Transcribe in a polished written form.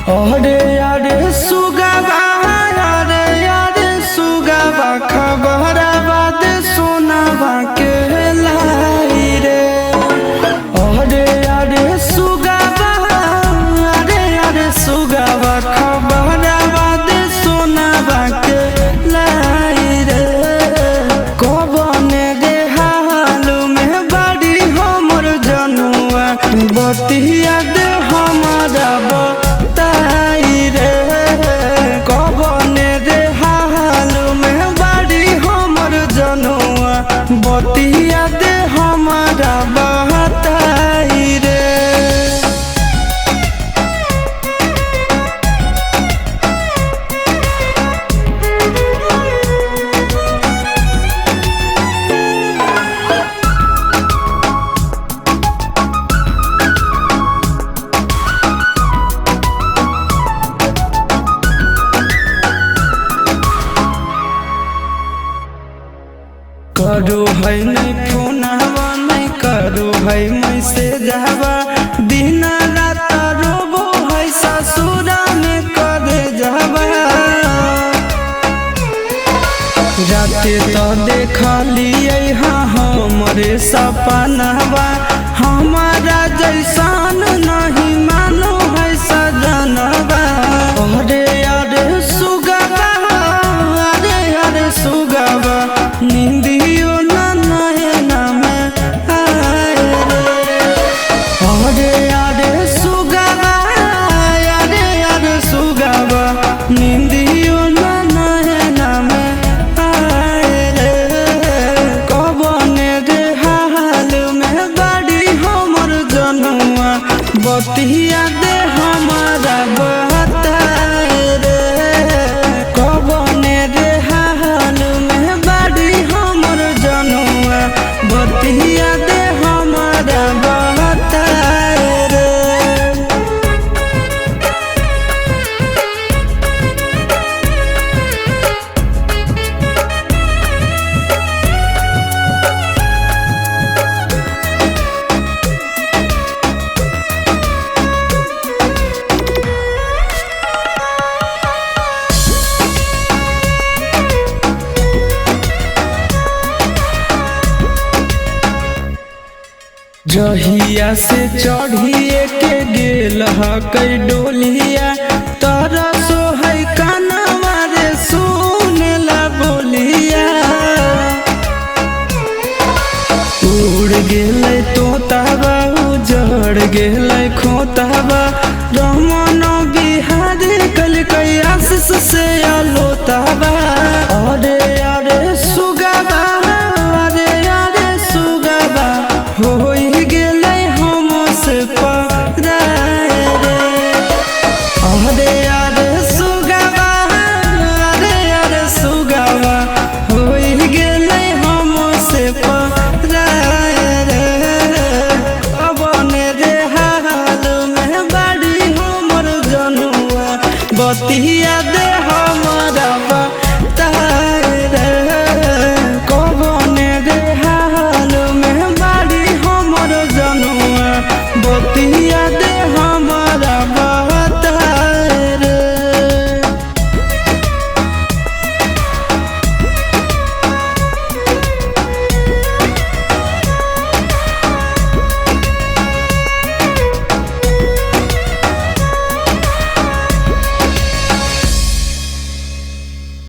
अरे अरे सुगवा अरे अरे सुगवा खबराबाद सोनावा के लाई रे। अरे अरे सुगवा अरे अरे सुगवा खबराबाद सोनावा के लाई रे। कबने रे हाल में बड़ी हमर जनुआ बतिया दे हमारा बतिया दे हमारा बहताई रे। करो है नहीं फोनवा नहीं करो है मैसेज हवा दिन रात रोबो है ससुरा में करे जवा। राते तो देखलिए हाँ हमरे सपनवा हमारा जैसान नहीं मानो है सजनवा। अरे अरे सुगवा अरे अरे सुगवा नींदियो ना नैना में आए रे। अरे अरे सुगवा अरे अरे सुगवा नींदियो ना नैना में आए रे। कबने रे हाल में बड़ी हमर जनुआ बतिया दे हमारा बहताए रे। कबने रे हाल में बड़ी हमर जनुआ बतिया दे हमारा बहताए रे। जहिया से चढ़िए के गेल हकई डोलिया तारा सो है कानवा रे सुनेला बोलिया। उड़ गेलै तोताबा उजड़ गेलै खोताबा रमन बिहारी कलकै आशीष से अलोताबा। अरे अरे सुगवा अरे अरे सुगवा हो गेलै हमसे पराए रे। अरे अरे सुगवा अरे अरे सुगवा हो गेलै हमसे पराए रे। कबने रे हाल में बड़ी हमर जनुआ बतिया